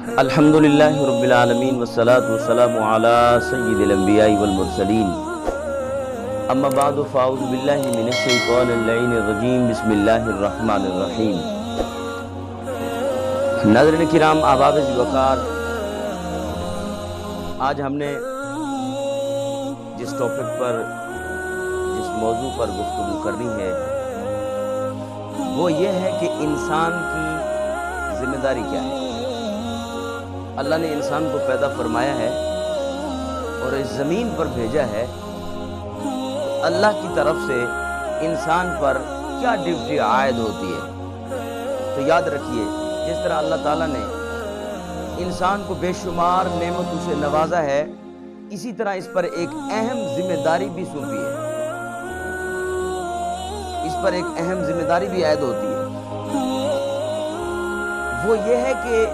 الحمدللہ رب العالمین والصلاة والسلام علی سید الانبیاء والمرسلین اما بعد فاعوذ باللہ من الشیطان اللعین الرجیم بسم اللہ الرحمن الرحیم۔ ناظرین کرام، احباب ذوالوقار، آج ہم نے جس ٹاپک پر جس موضوع پر گفتگو کرنی ہے وہ یہ ہے کہ انسان کی ذمہ داری کیا ہے۔ اللہ نے انسان کو پیدا فرمایا ہے اور اس زمین پر بھیجا ہے، تو اللہ کی طرف سے انسان پر کیا ڈیوٹی عائد ہوتی ہے۔ تو یاد رکھیے، جس طرح اللہ تعالیٰ نے انسان کو بے شمار نعمتوں سے نوازا ہے، اسی طرح اس پر ایک اہم ذمہ داری بھی سونپی ہے، اس پر ایک اہم ذمہ داری بھی عائد ہوتی ہے۔ وہ یہ ہے کہ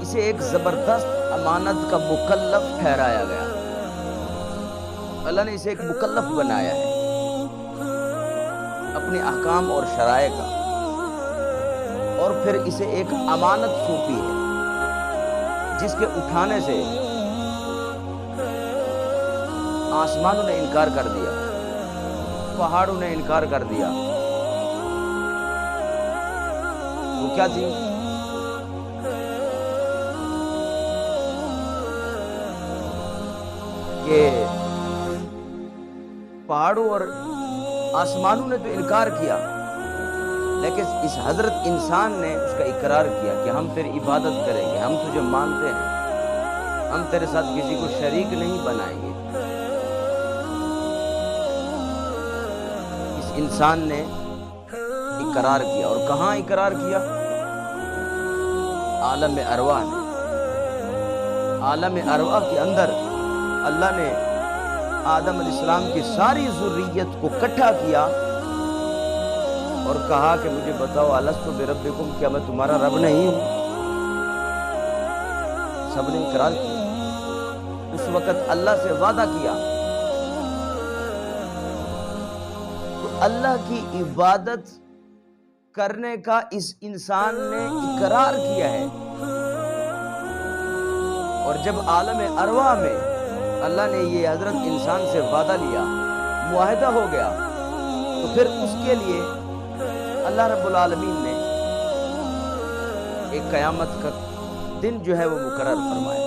اسے ایک زبردست امانت کا مکلف ٹھہرایا گیا۔ اللہ نے اسے ایک مکلف بنایا ہے اپنے احکام اور شرائع کا، اور پھر اسے ایک امانت سونپی ہے جس کے اٹھانے سے آسمانوں نے انکار کر دیا، پہاڑوں نے انکار کر دیا۔ وہ کیا تھی؟ کہ پہاڑوں اور آسمانوں نے تو انکار کیا، لیکن اس حضرت انسان نے اس کا اقرار کیا کہ ہم تیری عبادت کریں گے، ہم تجھے مانتے ہیں، ہم تیرے ساتھ کسی کو شریک نہیں بنائیں گے۔ اس انسان نے اقرار کیا، اور کہاں اقرار کیا؟ عالم ارواح نے۔ عالم ارواح کے اندر اللہ نے آدم علیہ السلام کی ساری ذریت کو اکٹھا کیا اور کہا کہ مجھے بتاؤ، الستُ بربکم، کیا میں تمہارا رب نہیں ہوں؟ سب نے اقرار کیا۔ اس وقت اللہ سے وعدہ کیا، تو اللہ کی عبادت کرنے کا اس انسان نے اقرار کیا ہے، اور جب عالم ارواح میں اللہ نے یہ حضرت انسان سے وعدہ لیا، معاہدہ ہو گیا، تو پھر اس کے لیے اللہ رب العالمین نے ایک قیامت کا دن جو ہے وہ مقرر فرمایا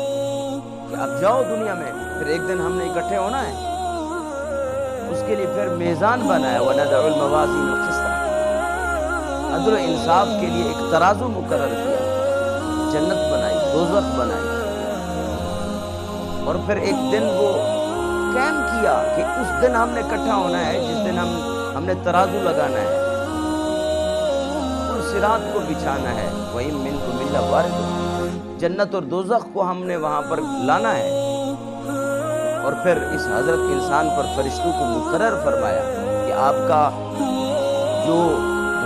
کہ اب جاؤ دنیا میں، پھر ایک دن ہم نے اکٹھے ہونا ہے۔ اس کے لیے پھر میزان بنایا، وَنَدَعُ الْمَوَازِينَ الْقِسْطَ، عدل و انصاف کے لیے ایک ترازو مقرر کیا، جنت بنائی، دوزخ بنائی، اور پھر ایک دن وہ قائم کیا کہ اس دن ہم نے اکٹھا ہونا ہے، جس دن ہم نے ترازو لگانا ہے، اور صراط کو بچھانا ہے، وَإِن مِّنكُمْ إِلَّا وَارِدُهَا، جنت اور دوزخ کو ہم نے وہاں پر لانا ہے۔ اور پھر اس حضرت انسان پر فرشتوں کو مقرر فرمایا کہ آپ کا جو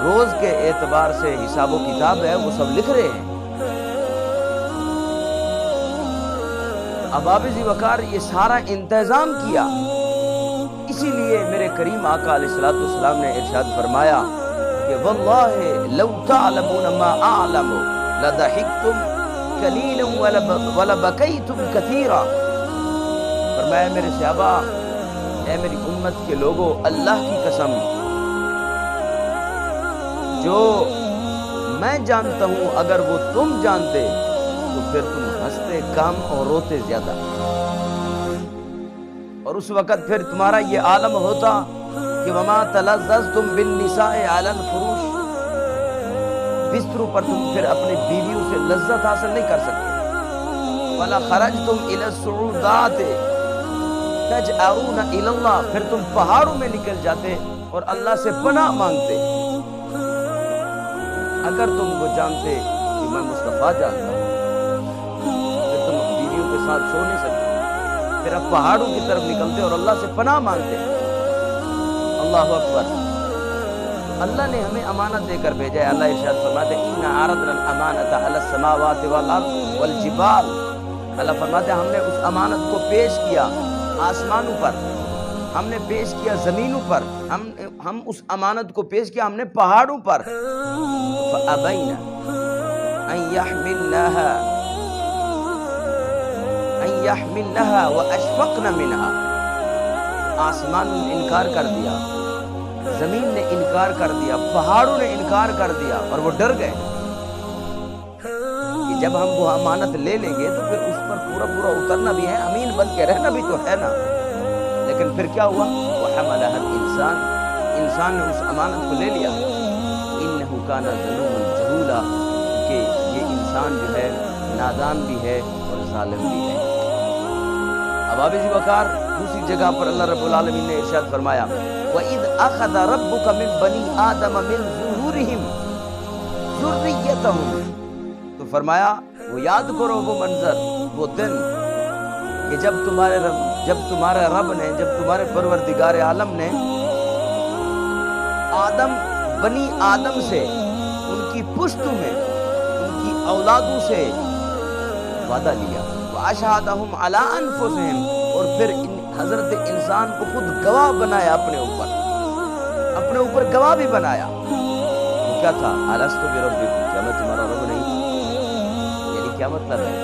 روز کے اعتبار سے حساب و کتاب ہے وہ سب لکھ رہے ہیں۔ احباب ذوالوقار، یہ سارا انتظام کیا، اسی لیے میرے کریم آقا علیہ الصلوۃ والسلام نے ارشاد فرمایا کہ واللہ لو تعلمون ما اعلم لضحکتم قلیلا ولبکیتم کثیرا۔ فرمایا میرے صحابہ، اے میری امت کے لوگوں، اللہ کی قسم، جو میں جانتا ہوں اگر وہ تم جانتے تو پھر تم ہنستے کم اور روتے زیادہ، اور اس وقت پھر تمہارا یہ عالم ہوتا کہ وما تلذذتم بالنساء علی الفروش، بستروں پر تم پھر اپنی بیویوں سے لذت حاصل نہیں کر سکتے، ولا خرجتم الی الصعودات تجأرون الی اللہ، پھر تم پہاڑوں میں نکل جاتے اور اللہ سے پناہ مانگتے۔ اگر تم وہ جانتے کہ میں مصطفیٰ جانتا ہوں، ساتھ سو نہیں سکتے، پھر اب پہاڑوں کی طرف نکلتے اور اللہ سے پناہ مانگتے۔ اللہ اکبر۔ اللہ نے ہمیں امانت دے کر بھیجا ہے۔ اللہ ارشاد فرماتے ہیں اِنَّا عَرَضْنَا الْأَمَانَةَ عَلَى السَّمَاوَاتِ وَالْأَرْضِ وَالْجِبَالِ، اللہ فرماتے ہیں ہم نے اس امانت کو پیش کیا آسمانوں پر، ہم نے پیش کیا زمینوں پر، ہم اس امانت کو پیش کیا ہم نے پہاڑوں پر۔ فَأَبَيْنَا، ان یحملنها واشفقن منها، آسمان نے انکار کر دیا، زمین نے انکار کر دیا، پہاڑوں نے انکار کر دیا اور وہ ڈر گئے کہ جب ہم وہ امانت لے لیں گے تو پھر اس پر پورا پورا اترنا بھی ہے، امین بن کے رہنا بھی تو ہے نا۔ لیکن پھر کیا ہوا؟ وحملها الانسان، انسان نے اس امانت کو لے لیا، انہ کان ظلوما جہولا، کہ یہ انسان جو ہے نادان بھی ہے اور ظالم بھی ہے۔ اب آپ اسی وقار دوسری جگہ پر اللہ رب العالمین نے ارشاد فرمایا وَإِذْ أَخَذَ رَبُّكَ مِنْ بَنِي آدَمَ مِنْ ظُهُورِهِمْ ذُرِّيَّتَهُمْ، تو فرمایا وہ یاد کرو وہ منظر، وہ دن کہ جب تمہارے رب نے، جب تمہارے پروردگار عالم نے بنی آدم سے، ان کی پشتوں میں، ان کی اولادوں سے وعدہ لیا، وَأَشْهَدَهُمْ عَلَىٰ أَنفُسِهِمْ، اور پھر حضرت انسان کو خود گواہ بنایا، اپنے اوپر گواہ بھی بنایا۔ وہ کیا تھا؟ أَلَسْتُ بِرَبِّكُمْ، کیا میں تمہارا رب نہیں؟ یعنی کیا مطلب ہے؟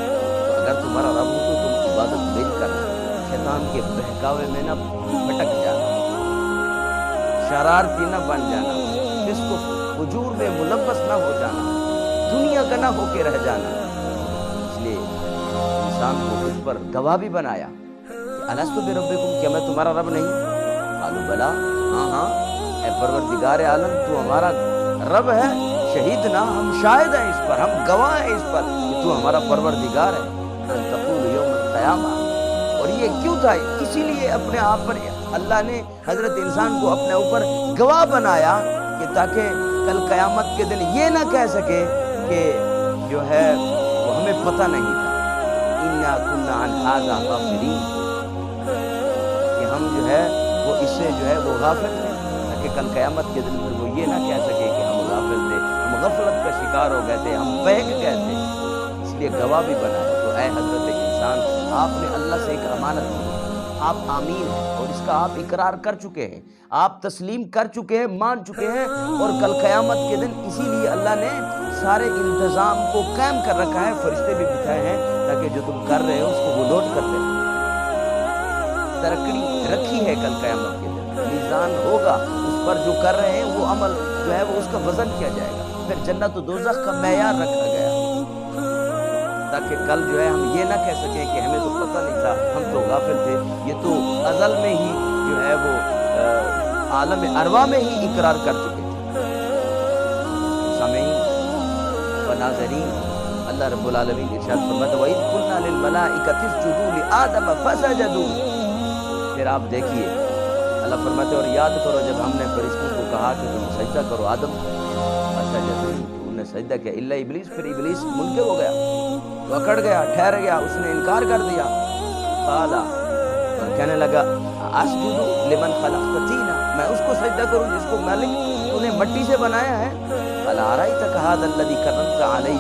تو اگر تمہارا رب ہو تو تم عبادت میری کرنا، شیطان کے بہکاوے میں نہ بھٹک جانا، شرارتی نہ بن جانا، جس کو فجور میں ملوث نہ ہو جانا، دنیا کا نہ ہو کے رہ جانا۔ اس لیے انسان کو اس پر گواہ بھی بنایا کہ الست بربکم، کیا میں تمہارا رب نہیں؟ قالوا بلا، ہاں اے پروردگار عالم تو ہمارا رب ہے، شہیدنا، ہم شاہد ہیں اس پر، ہم گواہ ہیں اس پر کہ تو ہمارا پروردگار ہے۔ ان تقول یوم القیامہ، اور یہ کیوں تھا؟ اسی لیے اپنے آپ پر اللہ نے حضرت انسان کو اپنے اوپر گواہ بنایا کہ تاکہ کل قیامت کے دن یہ نہ کہہ سکے کہ جو ہے وہ ہمیں پتہ نہیں تھا، اِنَّا كُنَّا عَنْ هَذَا غَافِلِينَ، کہ ہم جو ہے وہ اس سے جو ہے وہ غافل تھے، تاکہ کل قیامت کے دن پھر وہ یہ نہ کہہ سکے کہ ہم غافل تھے، ہم غفلت کا شکار ہو گئے تھے، ہم بہک گئے تھے، اس لیے گواہ بھی بنایا۔ تو اے حضرت انسان، آپ نے اللہ سے ایک امانت لی، آپ آمین ہیں اور اس کا آپ اقرار کر چکے ہیں، آپ تسلیم کر چکے ہیں، مان چکے ہیں، اور کل قیامت کے دن اسی لیے اللہ نے سارے انتظام کو قائم کر رکھا ہے، فرشتے بھی بٹھائے ہیں تاکہ جو تم کر رہے ہو اس کو وہ نوٹ کر دیں۔ ترکڑی رکھی ہے کل قیامت کے دن، میزان ہوگا، اس پر جو کر رہے ہیں وہ عمل جو ہے وہ اس کا وزن کیا جائے گا، پھر جنت و دوزخ کا معیار رکھا گیا تاکہ کل جو ہے ہم یہ نہ کہہ سکیں کہ ہمیں تو پتہ نہیں تھا، ہم تو غافل تھے، یہ تو ازل میں ہی جو ہے وہ عالم ارواح میں ہی اقرار کر چکے تھے۔ سامعین و ناظرین، اللہ رب العالمین ارشاد فرماتا ہے وَإِذْ قُلْنَا لِلْمَلَائِكَةِ اسْجُدُوا لِآدَمَ فَسَجَدُوا، پھر آپ دیکھیے اللہ فرماتے اور یاد کرو جب ہم نے فرشتوں کو کہا کہ تم سجدہ کرو آدم کو، فَسَجَدُوا، تو انہوں نے سجدہ کیا الا ابلیس، پھر ابلیس منکر ہو گیا، وہ اکڑ گیا، ٹھہر گیا، اس نے انکار کر دیا، قال، اور کہنے لگا اسجد لمن خلقت طینا، میں اس کو سجدہ کروں جس کو مالک تو نے مٹی سے بنایا ہے۔ قال ارایتک ھذا الذی کرمت علی،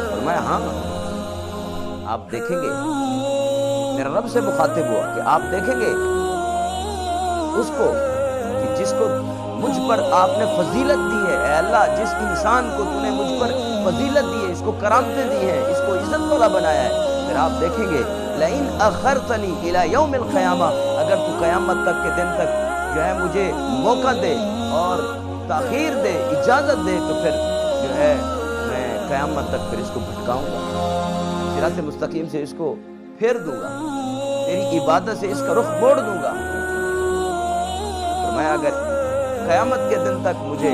فرمایا ہاں آپ دیکھیں گے، میرے رب سے مخاطب ہوا کہ آپ دیکھیں گے اس کو کہ جس کو مجھ پر آپ نے فضیلت دی ہے، اے اللہ جس انسان کو تو نے مجھ پر فضیلت دی ہے، اس کو کرامتیں دی ہیں، اس کو عزت والا بنایا ہے، پھر آپ دیکھیں گے لئن اخرتنی الی یوم القیامہ، اگر تو قیامت تک کے دن تک جو ہے مجھے موقع دے اور تاخیر دے، اجازت دے، تو پھر جو ہے میں قیامت تک پھر اس کو بھٹکاؤں گا، صراط مستقیم سے اس کو پھیر دوں گا، تیری عبادت سے اس کا رخ موڑ دوں گا۔ فرمایا اگر قیامت کے دن تک مجھے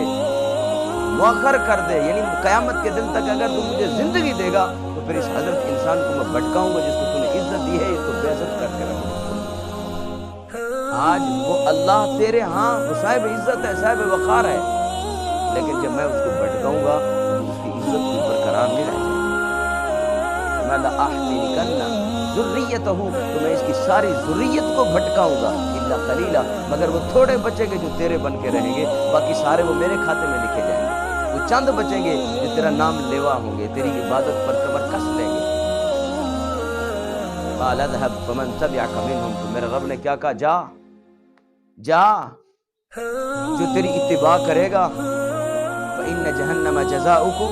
مؤخر کر دے، یعنی قیامت کے دن تک اگر تو مجھے زندگی دے گا تو پھر اس حضرت انسان کو میں بھٹکاؤں گا جس کو تو نے عزت دی ہے، اس کو بے عزت کر کے رکھوں گا۔ آج وہ اللہ تیرے ہاں وہ صاحب عزت ہے، صاحب وقار ہے، لیکن جب میں اس کو بھٹکاؤں گا تو اس کی عزت بھی برقرار نہیں رہ جائے گی۔ میں لَأَحْتِنِكَنَّ ذُرِّيَّتَهُ، تو میں اس کی ساری ذریت کو بھٹکاؤں گا، اِلَّا قَلِيلًا، مگر وہ تھوڑے بچیں گے جو تیرے بن کے رہیں گے، باقی سارے وہ میرے کھاتے میں لکھے جائیں گے، وہ چند بچیں گے جو تیرا نام لیوا ہوں گے، تیری عبادت پر کمر کس لیں گے۔ قَالَ اذْهَبْ فَمَنْ تَبِعَكَ مِنْهُمْ، تو میرے رب نے کیا کہا، جا جو تیری اتباع کرے گا، فَإِنَّ جَهَنَّمَ جَزَاؤُكُمْ،